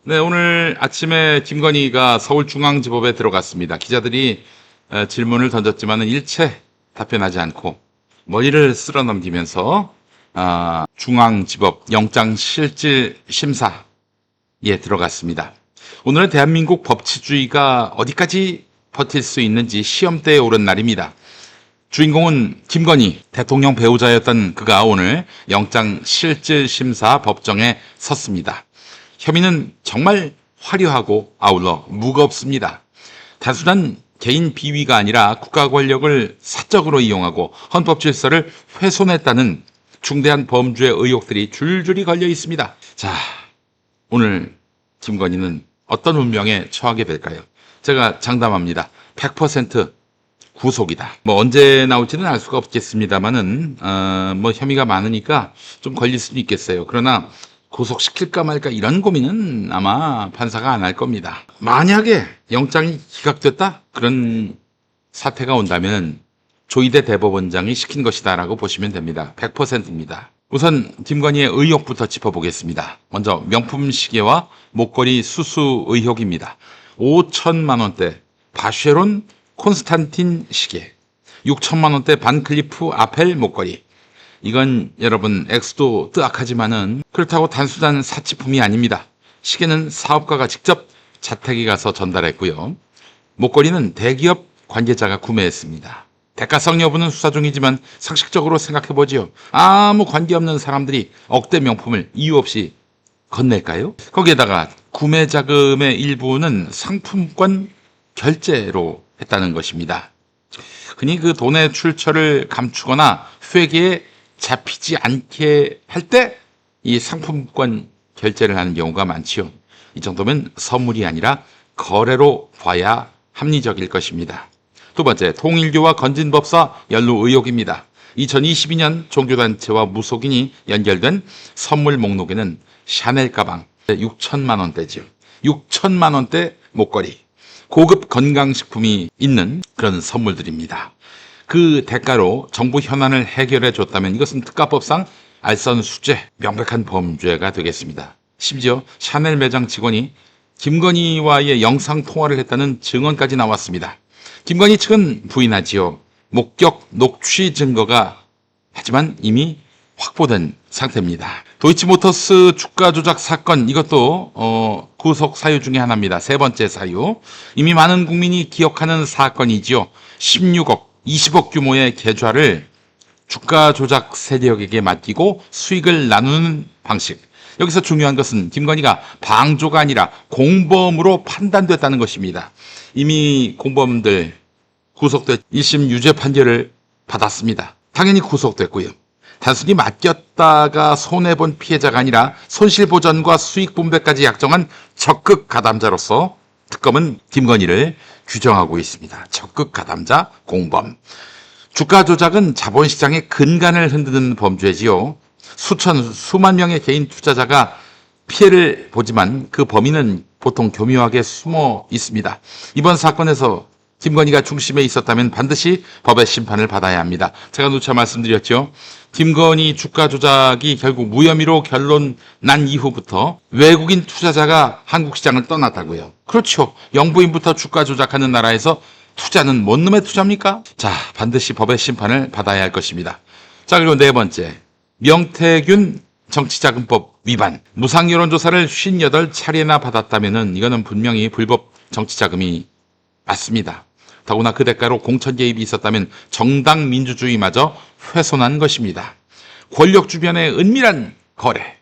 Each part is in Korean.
네, 오늘 아침에 김건희가 서울중앙지법에 들어갔습니다. 기자들이 질문을 던졌지만은 일체 답변하지 않고 머리를 쓸어 넘기면서 중앙지법 영장실질심사에 들어갔습니다. 오늘은 대한민국 법치주의가 어디까지 버틸 수 있는지 시험대에 오른 날입니다. 주인공은 김건희 대통령 배우자였던 그가 오늘 영장실질심사 법정에 섰습니다. 혐의는 정말 화려하고 아울러 무겁습니다. 단순한 개인 비위가 아니라 국가 권력을 사적으로 이용하고 헌법 질서를 훼손했다는 중대한 범죄 의혹들이 줄줄이 걸려 있습니다. 자, 오늘 김건희는 어떤 운명에 처하게 될까요? 제가 장담합니다. 100% 구속이다. 언제 나올지는 알 수가 없겠습니다만은 혐의가 많으니까 좀 걸릴 수도 있겠어요. 그러나 구속시킬까 말까 이런 고민은 아마 판사가 안 할 겁니다. 만약에 영장이 기각됐다? 그런 사태가 온다면 조희대 대법원장이 시킨 것이다라고 보시면 됩니다. 100%입니다. 우선 김건희의 의혹부터 짚어보겠습니다. 먼저 명품 시계와 목걸이 수수 의혹입니다. 5천만 원대 바쉐론 콘스탄틴 시계, 6천만 원대 반클리프 아펠 목걸이. 이건 여러분 액수도 뜨악하지만은 그렇다고 단순한 사치품이 아닙니다. 시계는 사업가가 직접 자택에 가서 전달했고요. 목걸이는 대기업 관계자가 구매했습니다. 대가성 여부는 수사 중이지만 상식적으로 생각해보지요. 아무 관계없는 사람들이 억대 명품을 이유 없이 건넬까요? 거기에다가 구매 자금의 일부는 상품권 결제로 했다는 것입니다. 흔히 그 돈의 출처를 감추거나 회계에 잡히지 않게 할 때 이 상품권 결제를 하는 경우가 많지요. 이 정도면 선물이 아니라 거래로 봐야 합리적일 것입니다. 두 번째, 통일교와 건진법사 연루 의혹입니다. 2022년 종교단체와 무속인이 연결된 선물 목록에는 샤넬 가방 6천만 원대죠. 6천만 원대 목걸이, 고급 건강식품이 있는 그런 선물들입니다. 그 대가로 정부 현안을 해결해 줬다면 이것은 특가법상 알선수재, 명백한 범죄가 되겠습니다. 심지어 샤넬 매장 직원이 김건희와의 영상 통화를 했다는 증언까지 나왔습니다. 김건희 측은 부인하지요. 목격 녹취 증거가 하지만 이미 확보된 상태입니다. 도이치모터스 주가 조작 사건, 이것도 구속 사유 중에 하나입니다. 세 번째 사유. 이미 많은 국민이 기억하는 사건이지요. 16억, 20억 규모의 계좌를 주가 조작 세력에게 맡기고 수익을 나누는 방식. 여기서 중요한 것은 김건희가 방조가 아니라 공범으로 판단됐다는 것입니다. 이미 공범들 구속돼 1심 유죄 판결을 받았습니다. 당연히 구속됐고요. 단순히 맡겼다가 손해본 피해자가 아니라 손실보전과 수익분배까지 약정한 적극 가담자로서 특검은 김건희를 규정하고 있습니다. 적극 가담자, 공범. 주가 조작은 자본시장의 근간을 흔드는 범죄지요. 수만 명의 개인 투자자가 피해를 보지만 그 범인은 보통 교묘하게 숨어 있습니다. 이번 사건에서 김건희가 중심에 있었다면 반드시 법의 심판을 받아야 합니다. 제가 누차 말씀드렸죠. 김건희 주가 조작이 결국 무혐의로 결론 난 이후부터 외국인 투자자가 한국 시장을 떠났다고요. 그렇죠. 영부인부터 주가 조작하는 나라에서 투자는 뭔 놈의 투자입니까? 자, 반드시 법의 심판을 받아야 할 것입니다. 자, 그리고 네 번째. 명태균 정치자금법 위반. 무상여론조사를 58차례나 받았다면은 이거는 분명히 불법 정치자금이 맞습니다. 더구나 그 대가로 공천 개입이 있었다면 정당 민주주의마저 훼손한 것입니다. 권력 주변의 은밀한 거래.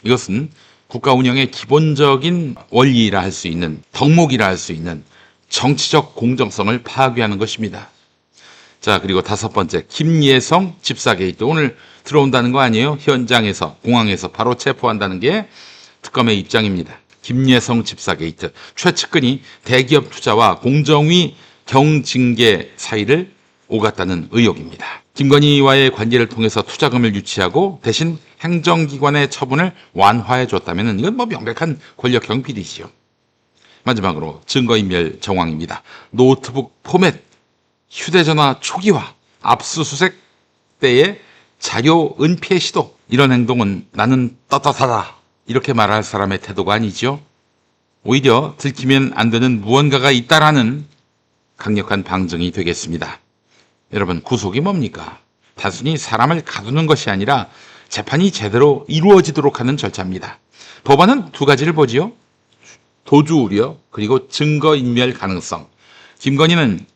이것은 국가 운영의 기본적인 원리라 할 수 있는, 덕목이라 할 수 있는 정치적 공정성을 파괴하는 것입니다. 자, 그리고 다섯 번째, 김예성 집사 게이트. 오늘 들어온다는 거 아니에요? 현장에서, 공항에서 바로 체포한다는 게 특검의 입장입니다. 김예성 집사 게이트. 최측근이 대기업 투자와 공정위 경징계 사이를 오갔다는 의혹입니다. 김건희와의 관계를 통해서 투자금을 유치하고 대신 행정기관의 처분을 완화해 줬다면 이건 명백한 권력형 비리지요. 마지막으로 증거인멸 정황입니다. 노트북 포맷, 휴대전화 초기화, 압수수색 때의 자료 은폐 시도. 이런 행동은 나는 떳떳하다 이렇게 말할 사람의 태도가 아니죠. 오히려 들키면 안 되는 무언가가 있다라는 강력한 방증이 되겠습니다. 여러분, 구속이 뭡니까? 단순히 사람을 가두는 것이 아니라 재판이 제대로 이루어지도록 하는 절차입니다. 법원은 두 가지를 보지요. 도주 우려 그리고 증거인멸 가능성. 김건희는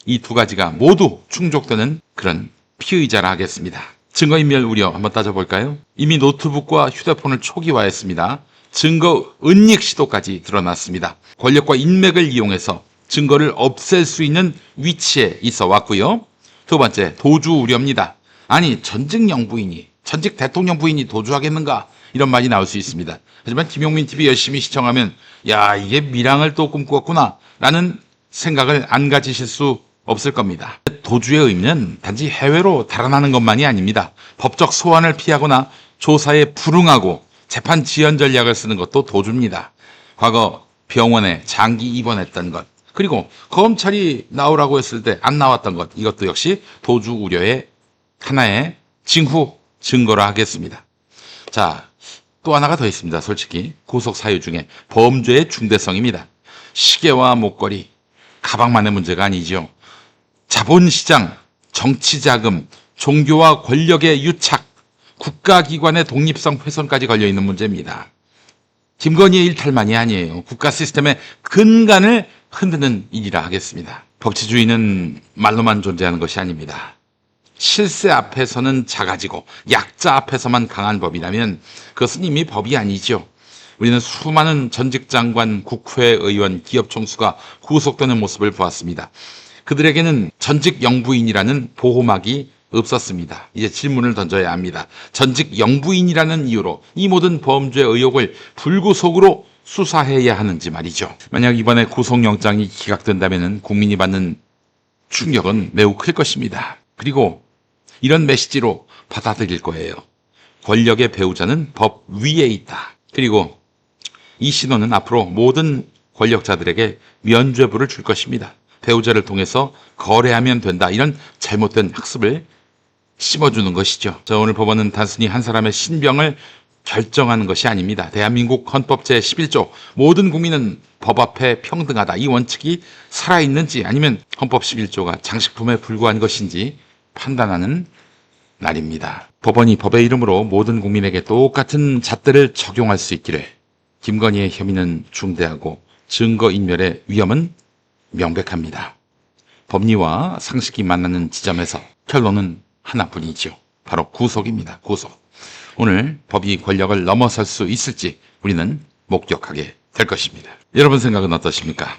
이 두 가지가 모두 충족되는 그런 피의자라 하겠습니다. 증거인멸 우려 한번 따져볼까요? 이미 노트북과 휴대폰을 초기화했습니다. 증거 은닉 시도까지 드러났습니다. 권력과 인맥을 이용해서 증거를 없앨 수 있는 위치에 있어 왔고요. 두 번째, 도주 우려입니다. 아니, 전직 영부인이, 전직 대통령 부인이 도주하겠는가? 이런 말이 나올 수 있습니다. 하지만 김용민 TV 열심히 시청하면 야, 이게 밀항을 또 꿈꾸었구나 라는 생각을 안 가지실 수 없을 겁니다. 도주의 의미는 단지 해외로 달아나는 것만이 아닙니다. 법적 소환을 피하거나 조사에 불응하고 재판 지연 전략을 쓰는 것도 도주입니다. 과거 병원에 장기 입원했던 것, 그리고 검찰이 나오라고 했을 때 안 나왔던 것, 이것도 역시 도주 우려의 하나의 징후 증거라 하겠습니다. 자, 또 하나가 더 있습니다. 솔직히 구속 사유 중에 범죄의 중대성입니다. 시계와 목걸이, 가방만의 문제가 아니죠. 자본시장, 정치자금, 종교와 권력의 유착, 국가기관의 독립성 훼손까지 걸려있는 문제입니다. 김건희의 일탈만이 아니에요. 국가 시스템의 근간을 흔드는 일이라 하겠습니다. 법치주의는 말로만 존재하는 것이 아닙니다. 실세 앞에서는 작아지고 약자 앞에서만 강한 법이라면 그것은 이미 법이 아니죠. 우리는 수많은 전직 장관, 국회의원, 기업 총수가 구속되는 모습을 보았습니다. 그들에게는 전직 영부인이라는 보호막이 없었습니다. 이제 질문을 던져야 합니다. 전직 영부인이라는 이유로 이 모든 범죄 의혹을 불구속으로 수사해야 하는지 말이죠. 만약 이번에 구속영장이 기각된다면 국민이 받는 충격은 매우 클 것입니다. 그리고 이런 메시지로 받아들일 거예요. 권력의 배후자는 법 위에 있다. 그리고 이 신호는 앞으로 모든 권력자들에게 면죄부를 줄 것입니다. 배우자를 통해서 거래하면 된다. 이런 잘못된 학습을 심어주는 것이죠. 자, 오늘 법원은 단순히 한 사람의 신병을 결정하는 것이 아닙니다. 대한민국 헌법 제11조 모든 국민은 법 앞에 평등하다. 이 원칙이 살아있는지 아니면 헌법 11조가 장식품에 불과한 것인지 판단하는 날입니다. 법원이 법의 이름으로 모든 국민에게 똑같은 잣대를 적용할 수 있기를. 김건희의 혐의는 중대하고 증거인멸의 위험은 명백합니다. 법리와 상식이 만나는 지점에서 결론은 하나뿐이죠. 바로 구속입니다. 구속. 오늘 법이 권력을 넘어설 수 있을지 우리는 목격하게 될 것입니다. 여러분 생각은 어떠십니까?